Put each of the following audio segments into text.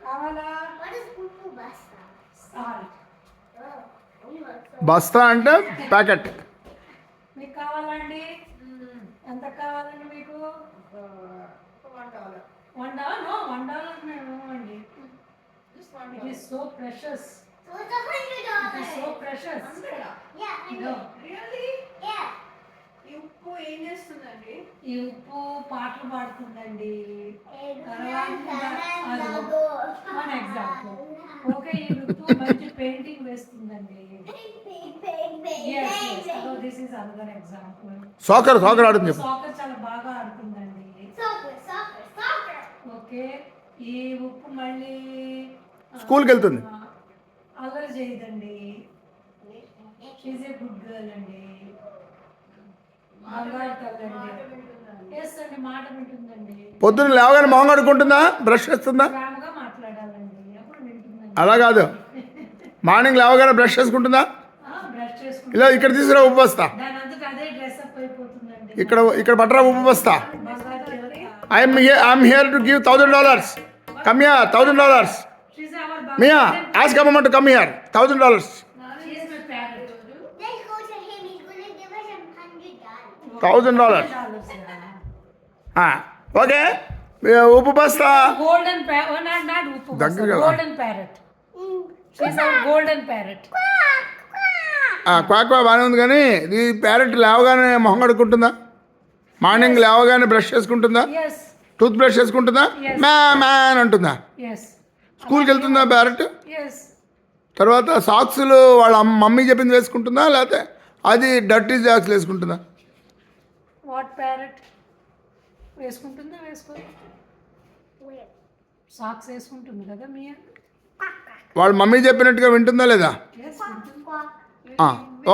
కావాలా? బస్తా అంటే ప్యాకెట్. మీకు కావాలండి? ఎంత కావాలండి మీకు? $1. No, $1 మేము ఇవ్వండి. It is so precious. It is so precious. No. Really? ఈ ఉప్పు ఏం చేస్తుందండి? ఈ ఉప్పు పాటలు పాడుతుందండి. One example. ఓకే, ఈ ఉప్పు మంచి పెయింటింగ్ వేస్తుందండి. This is another example. Soccer ఆడుతుంది చెప్పు. సాకర్ చాలా బాగా ఆడుతుందండి. ఓకే, ఈ ఉప్పు మళ్ళీ స్కూల్కి వెళ్తుంది. అల్లరి చేయదండి. షీజ్ ఏ గుడ్ గర్ల్ అండి. బంగారు తల్లండి. ఎస్ అండి, మాట వింటుందండి. పొద్దున్న లేవగానే మొహం కడుక్కుంటుందా? బ్రష్ చేస్తుందా? ప్రేమగా మాట్లాడాలండి, అప్పుడు వింటుందండి. అలా కాదు, మార్నింగ్ లేవగానే బ్రష్ చేసుకుంటుందా? బ్రష్ చేసుకుంటే ఇలా ఇక్కడ తీసుకురా ఉప్పు బస్తా. దాని అంతటా అదే డ్రెస్ అప్ అయిపోతుందండి. ఇక్కడ పట్టరా ఉప్పు బస్తా. I'm here to give $1,000. Come here, $1,000. She's our Mia ask అమ్మ to come here, $1,000. She is my parrot. Let's go to him. He's going to give us $100. $1,000. Okay, ఉప్పు బస్తా. Golden parrot. Not upu. దగ్గరగా. Golden parrot. She's our golden parrot. Quack బాగానే ఉంది, కానీ ఈ parrot లేవగానే మొహం కడుక్కుంటుందా? మార్నింగ్ లేవగానే బ్రష్ చేసుకుంటుందా? Yes. టూత్ బ్రష్ చేసుకుంటుందా? Yes. మ్యాన్ అంటుందా? Yes. స్కూల్కి వెళ్తుందా ప్యారెట్? Yes. తర్వాత సాక్స్లు వాళ్ళ మమ్మీ చెప్పింది వేసుకుంటుందా, లేకపోతే అది డర్టీ సాక్స్లు వేసుకుంటుందా? What parrot? వేసుకుంటుందా? సాక్స్ వేసుకుంటుంది కదా మియా. వాళ్ళ మమ్మీ చెప్పినట్టుగా వింటుందా లేదా? Yes.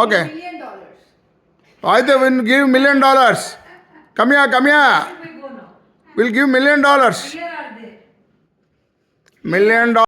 Okay, $1 million. అయితే give $1,000,000. కమ్యా We go now. Will give $1,000,000. Here are they? $1,000,000.